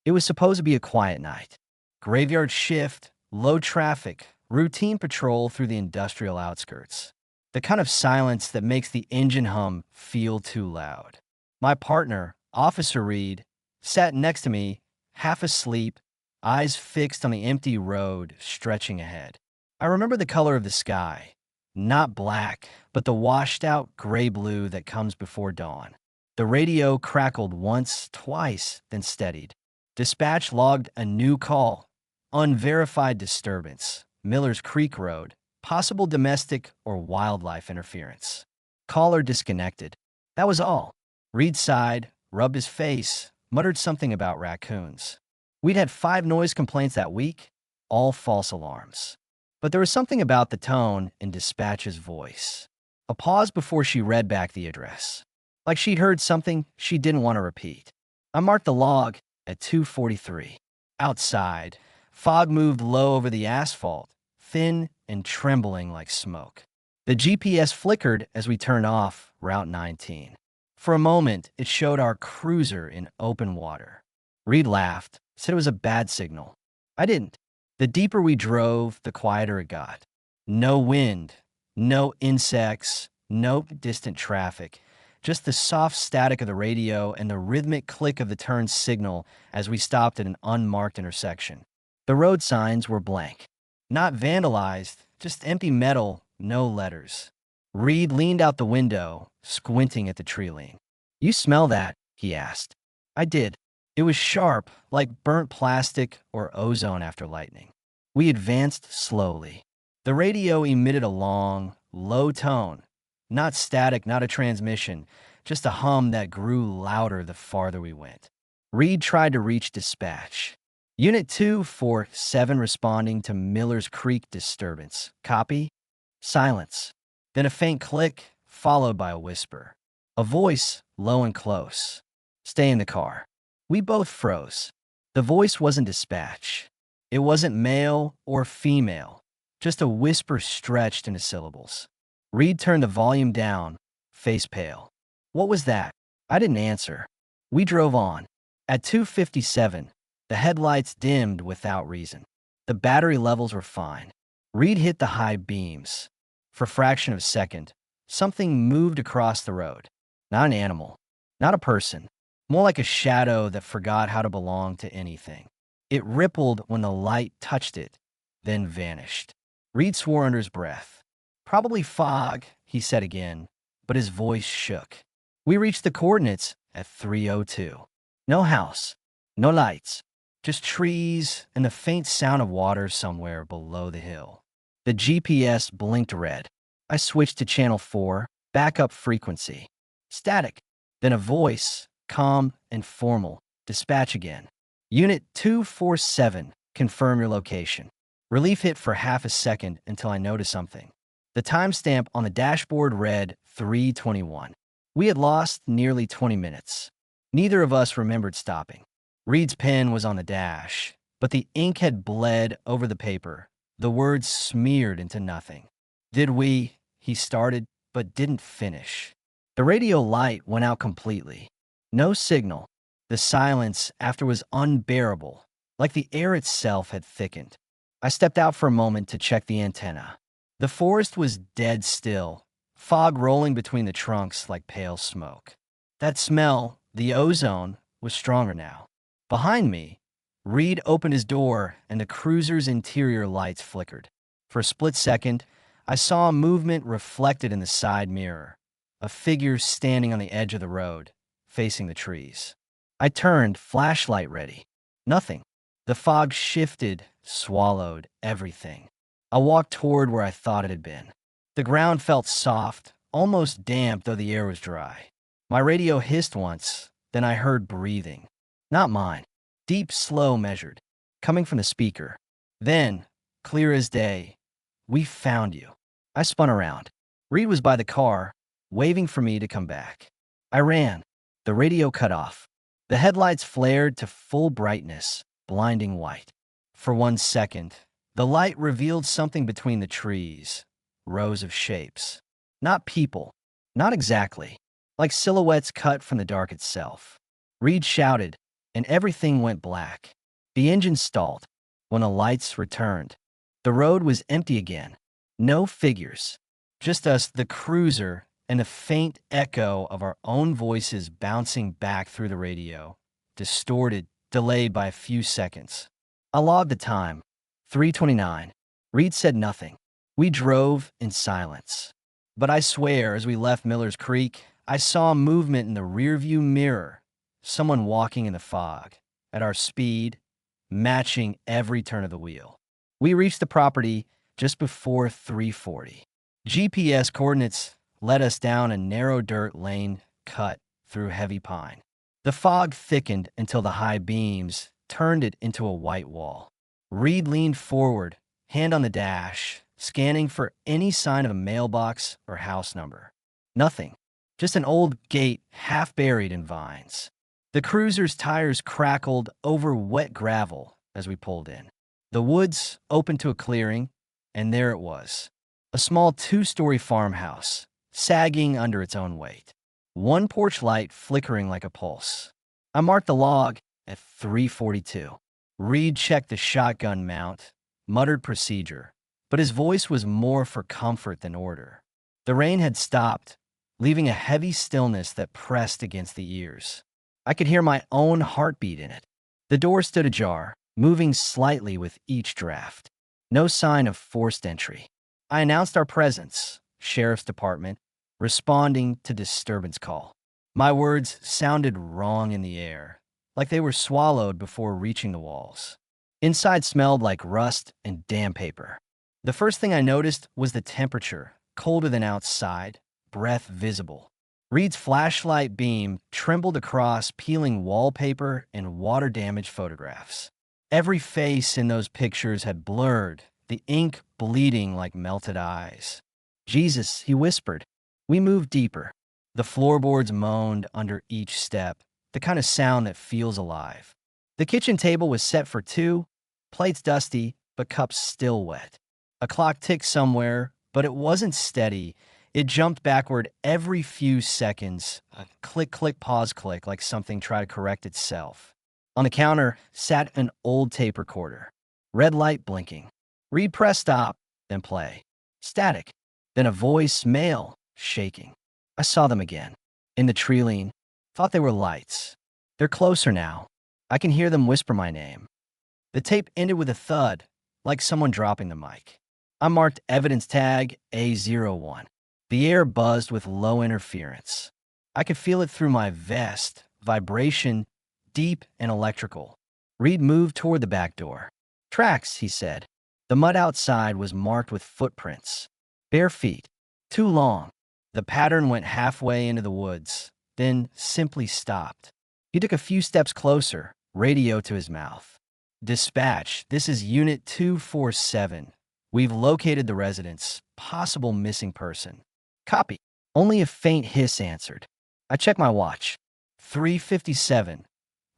It was supposed to be a quiet night. Graveyard shift, low traffic, routine patrol through the industrial outskirts. The kind of silence that makes the engine hum feel too loud. My partner, Officer Reed, sat next to me, half asleep, eyes fixed on the empty road stretching ahead. I remember the color of the sky. Not black, but the washed-out gray-blue that comes before dawn. The radio crackled once, twice, then steadied. Dispatch logged a new call. Unverified disturbance. Miller's Creek Road. Possible domestic or wildlife interference. Caller disconnected. That was all. Reed sighed, rubbed his face, muttered something about raccoons. We'd had 5 noise complaints that week, all false alarms. But there was something about the tone in Dispatch's voice. A pause before she read back the address. Like she'd heard something she didn't want to repeat. I marked the log at 2:43. Outside, fog moved low over the asphalt, thin and trembling like smoke. The GPS flickered as we turned off Route 19. For a moment, it showed our cruiser in open water. Reed laughed, said it was a bad signal. I didn't. The deeper we drove, the quieter it got. No wind, no insects, no distant traffic. Just the soft static of the radio and the rhythmic click of the turn signal as we stopped at an unmarked intersection. The road signs were blank. Not vandalized, just empty metal, no letters. Reed leaned out the window, squinting at the tree line. "You smell that?" he asked. I did. It was sharp, like burnt plastic or ozone after lightning. We advanced slowly. The radio emitted a long, low tone. Not static, not a transmission, just a hum that grew louder the farther we went. Reed tried to reach dispatch. Unit 247 responding to Miller's Creek disturbance. Copy? Silence. Then a faint click, followed by a whisper. A voice, low and close. Stay in the car. We both froze. The voice wasn't dispatch. It wasn't male or female, just a whisper stretched into syllables. Reed turned the volume down, face pale. What was that? I didn't answer. We drove on. At 2:57, the headlights dimmed without reason. The battery levels were fine. Reed hit the high beams. For a fraction of a second, something moved across the road. Not an animal, not a person, more like a shadow that forgot how to belong to anything. It rippled when the light touched it, then vanished. Reed swore under his breath. Probably fog, he said again, but his voice shook. We reached the coordinates at 3:02. No house, no lights, just trees and the faint sound of water somewhere below the hill. The GPS blinked red. I switched to channel 4, backup frequency. Static. Then a voice, calm and formal. Dispatch again. Unit 247, confirm your location. Relief hit for half a second until I noticed something. The timestamp on the dashboard read 3:21. We had lost nearly 20 minutes. Neither of us remembered stopping. Reed's pen was on the dash, but the ink had bled over the paper. The words smeared into nothing. Did we? He started, but didn't finish. The radio light went out completely. No signal. The silence after was unbearable, like the air itself had thickened. I stepped out for a moment to check the antenna. The forest was dead still, fog rolling between the trunks like pale smoke. That smell, the ozone, was stronger now. Behind me, Reed opened his door and the cruiser's interior lights flickered. For a split second, I saw a movement reflected in the side mirror, a figure standing on the edge of the road, facing the trees. I turned, flashlight ready. Nothing. The fog shifted, swallowed everything. I walked toward where I thought it had been. The ground felt soft, almost damp though the air was dry. My radio hissed once, then I heard breathing. Not mine. Deep, slow, measured, coming from the speaker. Then, clear as day, "We found you." I spun around. Reed was by the car, waving for me to come back. I ran. The radio cut off. The headlights flared to full brightness, blinding white. For 1 second, the light revealed something between the trees, rows of shapes. Not people, not exactly, like silhouettes cut from the dark itself. Reed shouted, and everything went black. The engine stalled when the lights returned. The road was empty again. No figures. Just us, the cruiser, and the faint echo of our own voices bouncing back through the radio, distorted, delayed by a few seconds. I logged the time. 3:29. Reed said nothing. We drove in silence. But I swear, as we left Miller's Creek, I saw movement in the rearview mirror. Someone walking in the fog, at our speed, matching every turn of the wheel. We reached the property just before 3:40. GPS coordinates led us down a narrow dirt lane cut through heavy pine. The fog thickened until the high beams turned it into a white wall. Reed leaned forward, hand on the dash, scanning for any sign of a mailbox or house number. Nothing. Just an old gate half buried in vines. The cruiser's tires crackled over wet gravel as we pulled in. The woods opened to a clearing, and there it was. A small two-story farmhouse, sagging under its own weight. One porch light flickering like a pulse. I marked the log at 3:42. Reed checked the shotgun mount, muttered procedure, but his voice was more for comfort than order. The rain had stopped, leaving a heavy stillness that pressed against the ears. I could hear my own heartbeat in it. The door stood ajar, moving slightly with each draft. No sign of forced entry. I announced our presence, Sheriff's Department, responding to disturbance call. My words sounded wrong in the air, like they were swallowed before reaching the walls. Inside smelled like rust and damn paper. The first thing I noticed was the temperature, colder than outside, breath visible. Reed's flashlight beam trembled across peeling wallpaper and water-damaged photographs. Every face in those pictures had blurred, the ink bleeding like melted eyes. Jesus, he whispered. We moved deeper. The floorboards moaned under each step, the kind of sound that feels alive. The kitchen table was set for two, plates dusty, but cups still wet. A clock ticked somewhere, but it wasn't steady. It jumped backward every few seconds, a click, click, pause, click, like something tried to correct itself. On the counter sat an old tape recorder. Red light blinking. Reed press stop, then play. Static. Then a voice, male, shaking. I saw them again. In the tree lean. Thought they were lights. They're closer now. I can hear them whisper my name. The tape ended with a thud, like someone dropping the mic. I marked evidence tag A01. The air buzzed with low interference. I could feel it through my vest, vibration, deep and electrical. Reed moved toward the back door. Tracks, he said. The mud outside was marked with footprints. Bare feet. Too long. The pattern went halfway into the woods, then simply stopped. He took a few steps closer, radio to his mouth. Dispatch, this is Unit 247. We've located the residence. Possible missing person. Copy. Only a faint hiss answered. I checked my watch. 3:57.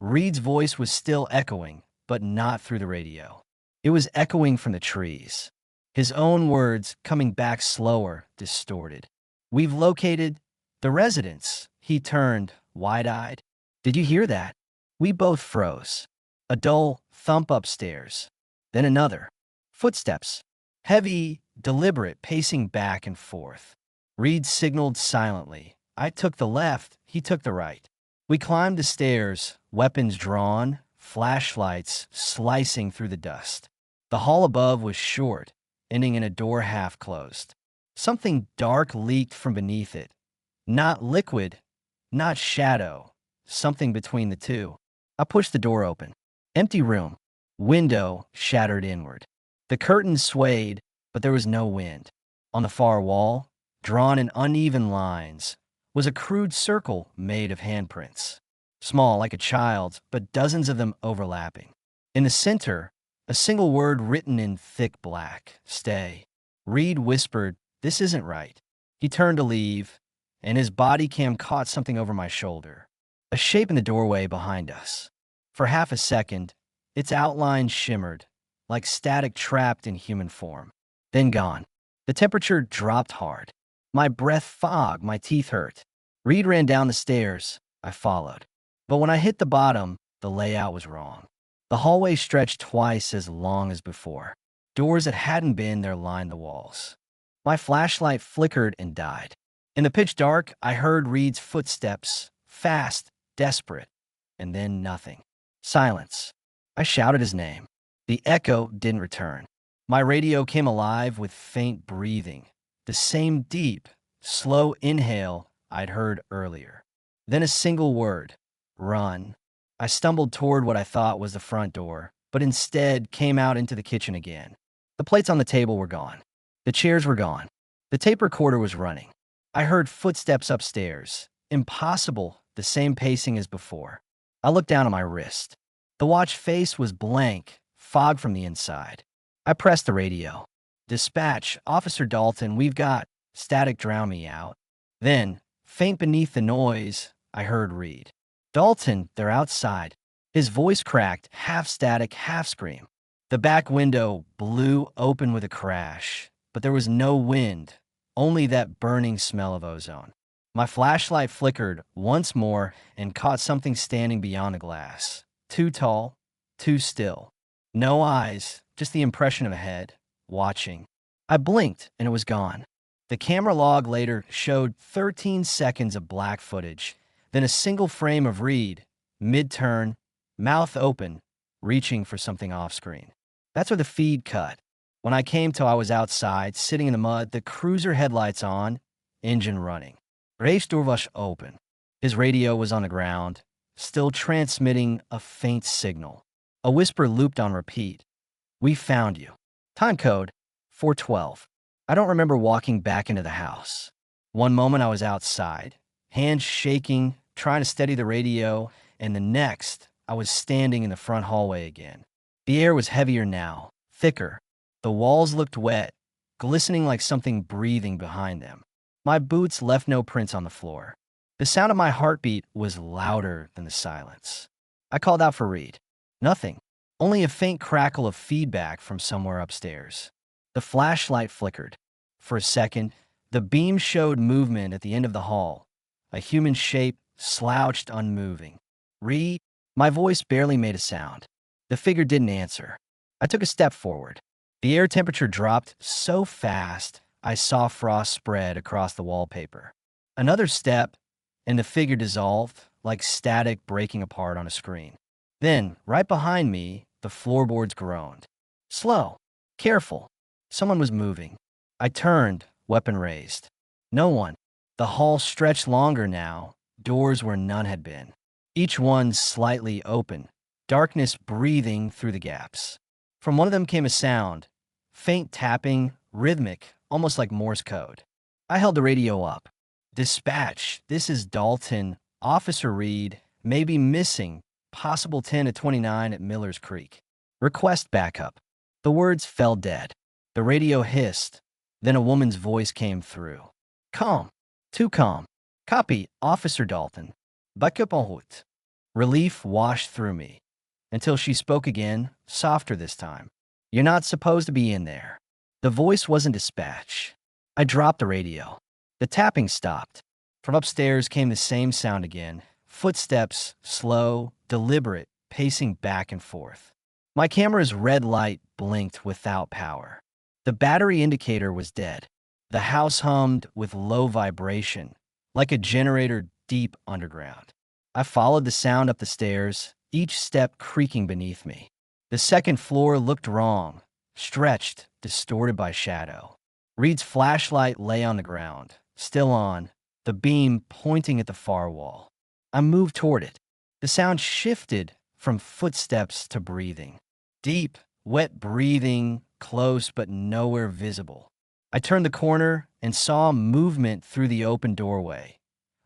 Reed's voice was still echoing, but not through the radio. It was echoing from the trees. His own words, coming back slower, distorted. We've located the residence. He turned, wide-eyed. Did you hear that? We both froze. A dull thump upstairs. Then another. Footsteps. Heavy, deliberate, pacing back and forth. Reed signaled silently. I took the left, he took the right. We climbed the stairs, weapons drawn, flashlights slicing through the dust. The hall above was short, ending in a door half closed. Something dark leaked from beneath it. Not liquid, not shadow, something between the two. I pushed the door open. Empty room. Window shattered inward. The curtains swayed, but there was no wind. On the far wall, drawn in uneven lines, was a crude circle made of handprints. Small like a child's, but dozens of them overlapping. In the center, a single word written in thick black. Stay. Reed whispered, this isn't right. He turned to leave, and his bodycam caught something over my shoulder. A shape in the doorway behind us. For half a second, its outline shimmered, like static trapped in human form. Then gone. The temperature dropped hard. My breath fogged, my teeth hurt. Reed ran down the stairs. I followed. But when I hit the bottom, the layout was wrong. The hallway stretched twice as long as before. Doors that hadn't been there lined the walls. My flashlight flickered and died. In the pitch dark, I heard Reed's footsteps, fast, desperate, and then nothing. Silence. I shouted his name. The echo didn't return. My radio came alive with faint breathing, the same deep, slow inhale I'd heard earlier. Then a single word, run. I stumbled toward what I thought was the front door, but instead came out into the kitchen again. The plates on the table were gone. The chairs were gone. The tape recorder was running. I heard footsteps upstairs. Impossible, the same pacing as before. I looked down at my wrist. The watch face was blank, fog from the inside. I pressed the radio. Dispatch, Officer Dalton, we've got. Static drown me out. Then, faint beneath the noise, I heard Reed. Dalton, they're outside. His voice cracked, half static, half scream. The back window blew open with a crash, but there was no wind, only that burning smell of ozone. My flashlight flickered once more and caught something standing beyond the glass. Too tall, too still. No eyes, just the impression of a head, watching. I blinked and it was gone. The camera log later showed 13 seconds of black footage, then a single frame of Reed, mid-turn, mouth open, reaching for something off-screen. That's where the feed cut. When I came till I was outside, sitting in the mud, the cruiser headlights on, engine running. Reisdeur was open. His radio was on the ground, still transmitting a faint signal. A whisper looped on repeat. We found you. Time code, 412. I don't remember walking back into the house. One moment I was outside, hands shaking, trying to steady the radio, and the next, I was standing in the front hallway again. The air was heavier now, thicker. The walls looked wet, glistening like something breathing behind them. My boots left no prints on the floor. The sound of my heartbeat was louder than the silence. I called out for Reed. Nothing. Only a faint crackle of feedback from somewhere upstairs. The flashlight flickered. For a second, the beam showed movement at the end of the hall. A human shape slouched unmoving. Reed? My voice barely made a sound. The figure didn't answer. I took a step forward. The air temperature dropped so fast, I saw frost spread across the wallpaper. Another step, and the figure dissolved, like static breaking apart on a screen. Then, right behind me, the floorboards groaned. Slow. Careful. Someone was moving. I turned, weapon raised. No one. The hall stretched longer now, doors where none had been. Each one slightly open, darkness breathing through the gaps. From one of them came a sound, faint tapping, rhythmic, almost like Morse code. I held the radio up. Dispatch, this is Dalton. Officer Reed may be missing, possible 10 to 29 at Miller's Creek. Request backup. The words fell dead. The radio hissed. Then a woman's voice came through. Calm. Too calm. Copy, Officer Dalton. Backup en route. Relief washed through me. Until she spoke again, softer this time. You're not supposed to be in there. The voice wasn't dispatch. I dropped the radio. The tapping stopped. From upstairs came the same sound again. Footsteps, slow, deliberate, pacing back and forth. My camera's red light blinked without power. The battery indicator was dead. The house hummed with low vibration, like a generator deep underground. I followed the sound up the stairs, each step creaking beneath me. The second floor looked wrong, stretched, distorted by shadow. Reed's flashlight lay on the ground, still on, the beam pointing at the far wall. I moved toward it. The sound shifted from footsteps to breathing. Deep, wet breathing, close but nowhere visible. I turned the corner and saw movement through the open doorway.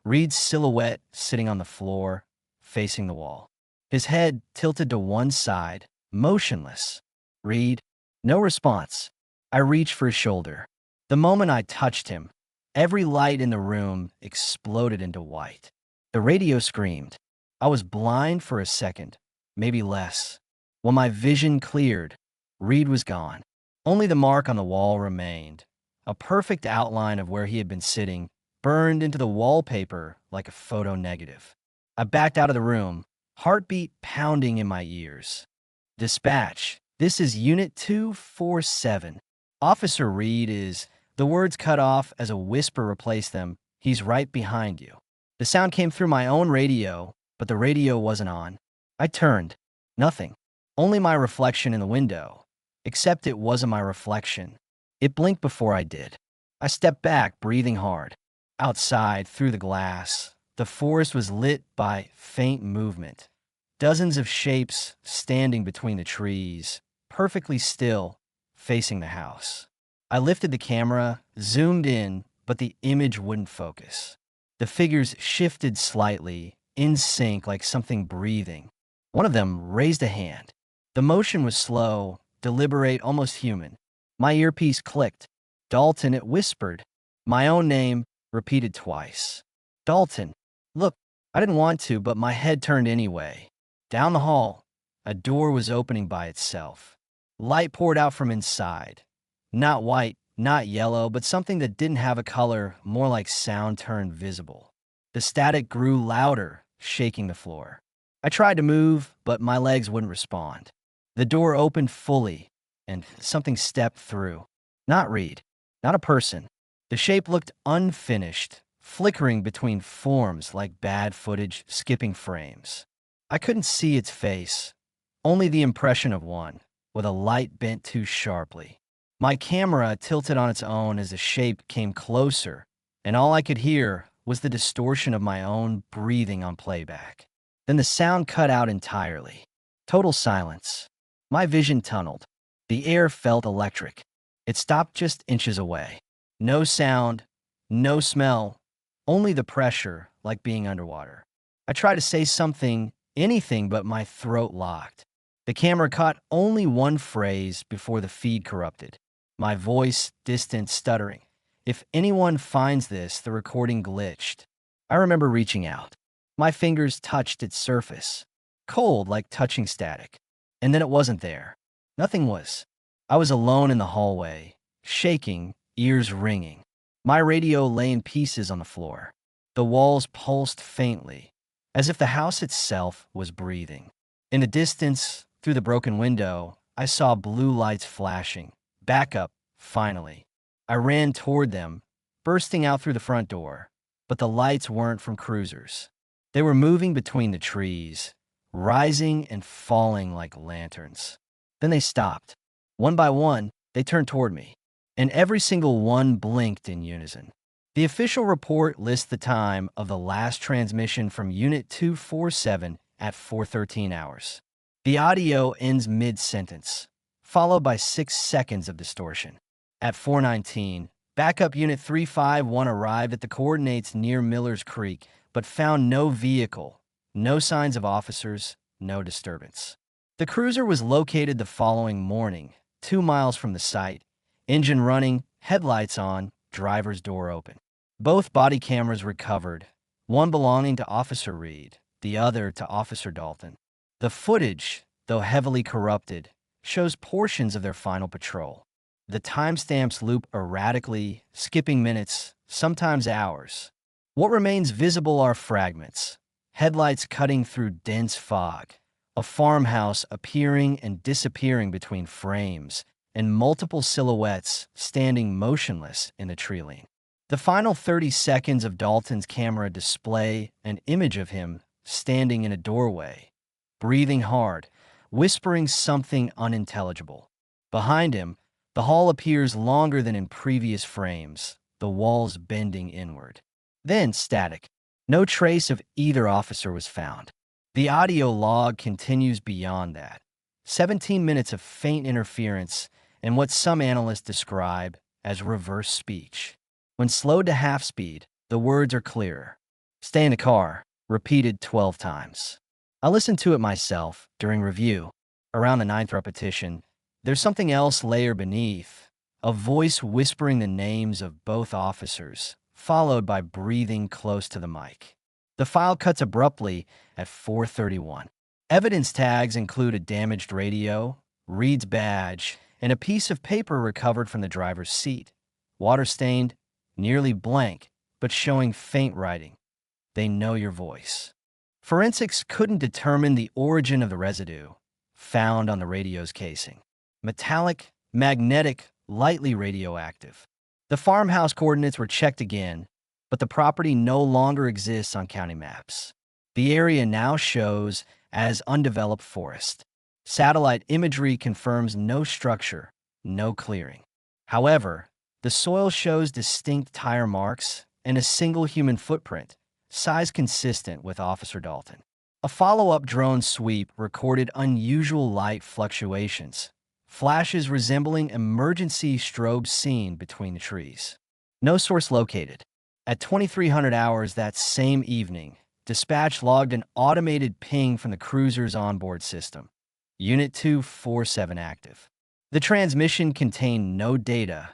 Reed's silhouette sitting on the floor, facing the wall. His head tilted to one side, motionless. Reed? No response. I reached for his shoulder. The moment I touched him, every light in the room exploded into white. The radio screamed. I was blind for a second, maybe less. When my vision cleared, Reed was gone. Only the mark on the wall remained, a perfect outline of where he had been sitting, burned into the wallpaper like a photo negative. I backed out of the room, heartbeat pounding in my ears. Dispatch, this is Unit 247. Officer Reed is... The words cut off as a whisper replaced them. He's right behind you. The sound came through my own radio, but the radio wasn't on. I turned. Nothing. Only my reflection in the window. Except it wasn't my reflection. It blinked before I did. I stepped back, breathing hard. Outside, through the glass, the forest was lit by faint movement. Dozens of shapes standing between the trees, perfectly still, facing the house. I lifted the camera, zoomed in, but the image wouldn't focus. The figures shifted slightly, in sync like something breathing. One of them raised a hand. The motion was slow, deliberate, almost human. My earpiece clicked. Dalton, it whispered. My own name, repeated twice. Dalton. Look, I didn't want to, but my head turned anyway. Down the hall, a door was opening by itself. Light poured out from inside. Not white, not yellow, but something that didn't have a color, more like sound turned visible. The static grew louder, shaking the floor. I tried to move, but my legs wouldn't respond. The door opened fully, and something stepped through. Not Reed, not a person. The shape looked unfinished, flickering between forms like bad footage skipping frames. I couldn't see its face, only the impression of one, with a light bent too sharply. My camera tilted on its own as the shape came closer, and all I could hear was the distortion of my own breathing on playback. Then the sound cut out entirely. Total silence. My vision tunneled. The air felt electric. It stopped just inches away. No sound, no smell, only the pressure, like being underwater. I tried to say something, anything, but my throat locked. The camera caught only one phrase before the feed corrupted. My voice, distant, stuttering. If anyone finds this, the recording glitched. I remember reaching out. My fingers touched its surface, cold like touching static. And then it wasn't there. Nothing was. I was alone in the hallway, shaking, ears ringing. My radio lay in pieces on the floor. The walls pulsed faintly, as if the house itself was breathing. In the distance, through the broken window, I saw blue lights flashing. Backup, finally. I ran toward them, bursting out through the front door. But the lights weren't from cruisers. They were moving between the trees, rising and falling like lanterns. Then they stopped. One by one, they turned toward me, and every single one blinked in unison. The official report lists the time of the last transmission from Unit 247 at 4:13 hours. The audio ends mid-sentence, followed by 6 seconds of distortion. At 4:19, backup Unit 351 arrived at the coordinates near Miller's Creek, but found no vehicle, no signs of officers, no disturbance. The cruiser was located the following morning, 2 miles from the site, engine running, headlights on, driver's door open. Both body cameras recovered, one belonging to Officer Reed, the other to Officer Dalton. The footage, though heavily corrupted, shows portions of their final patrol. The timestamps loop erratically, skipping minutes, sometimes hours. What remains visible are fragments, headlights cutting through dense fog, a farmhouse appearing and disappearing between frames, and multiple silhouettes standing motionless in the tree line. The final 30 seconds of Dalton's camera display an image of him standing in a doorway, breathing hard, whispering something unintelligible. Behind him, the hall appears longer than in previous frames, the walls bending inward. Then static. No trace of either officer was found. The audio log continues beyond that. 17 minutes of faint interference and what some analysts describe as reverse speech. When slowed to half speed, the words are clearer. Stay in the car, repeated 12 times. I listened to it myself during review. Around the 9th repetition, there's something else layer beneath, a voice whispering the names of both officers, followed by breathing close to the mic. The file cuts abruptly at 4:31. Evidence tags include a damaged radio, Reed's badge, and a piece of paper recovered from the driver's seat. Water-stained, nearly blank, but showing faint writing. They know your voice. Forensics couldn't determine the origin of the residue found on the radio's casing. Metallic, magnetic, lightly radioactive. The farmhouse coordinates were checked again, but the property no longer exists on county maps. The area now shows as undeveloped forest. Satellite imagery confirms no structure, no clearing. However, the soil shows distinct tire marks and a single human footprint, size consistent with Officer Dalton. A follow-up drone sweep recorded unusual light fluctuations, flashes resembling emergency strobes seen between the trees. No source located. At 2300 hours that same evening, dispatch logged an automated ping from the cruiser's onboard system. Unit 247 active. The transmission contained no data,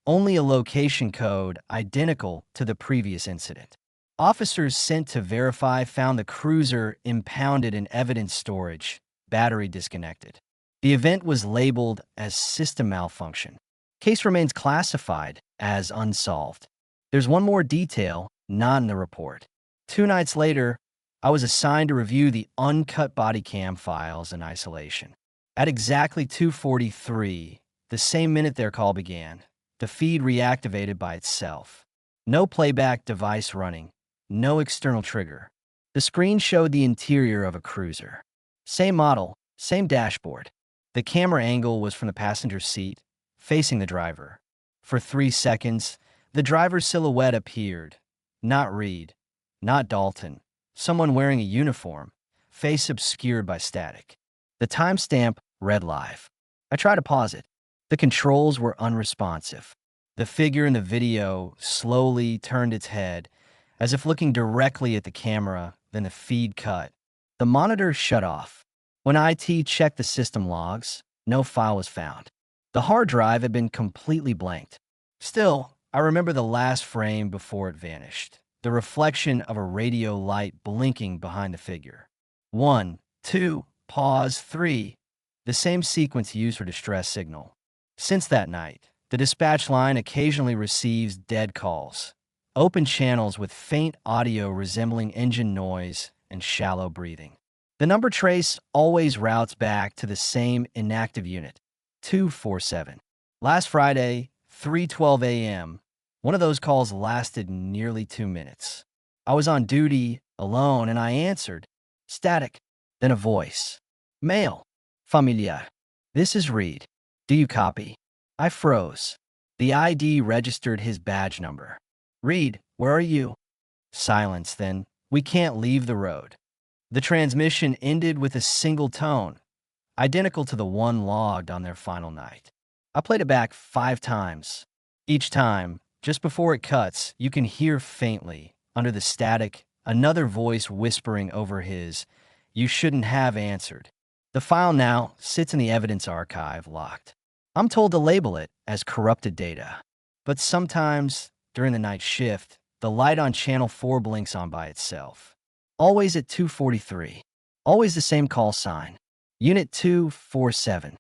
only a location code identical to the previous incident. Officers sent to verify found the cruiser impounded in evidence storage, battery disconnected. The event was labeled as system malfunction. Case remains classified as unsolved. There's one more detail not in the report. 2 nights later, I was assigned to review the uncut bodycam files in isolation. At exactly 2:43, the same minute their call began, the feed reactivated by itself. No playback device running, no external trigger. The screen showed the interior of a cruiser. Same model, same dashboard. The camera angle was from the passenger seat, facing the driver. For 3 seconds, the driver's silhouette appeared. Not Reed, not Dalton, someone wearing a uniform, face obscured by static. The timestamp read live. I tried to pause it. The controls were unresponsive. The figure in the video slowly turned its head, as if looking directly at the camera, then the feed cut. The monitor shut off. When IT checked the system logs, no file was found. The hard drive had been completely blanked. Still, I remember the last frame before it vanished. The reflection of a radio light blinking behind the figure. 1, 2, pause, 3. The same sequence used for distress signal. Since that night, the dispatch line occasionally receives dead calls. Open channels with faint audio resembling engine noise and shallow breathing. The number trace always routes back to the same inactive unit, 247. Last Friday, 3:12 a.m., one of those calls lasted nearly 2 minutes. I was on duty, alone, and I answered. Static. Then a voice. Male. Familiar. This is Reed. Do you copy? I froze. The ID registered his badge number. Reed, where are you? Silence, then. We can't leave the road. The transmission ended with a single tone, identical to the one logged on their final night. I played it back 5 times. Each time, just before it cuts, you can hear faintly, under the static, another voice whispering over his, "You shouldn't have answered." The file now sits in the evidence archive, locked. I'm told to label it as corrupted data. But sometimes, during the night shift, the light on channel 4 blinks on by itself. Always at 2:43. Always the same call sign. Unit 247.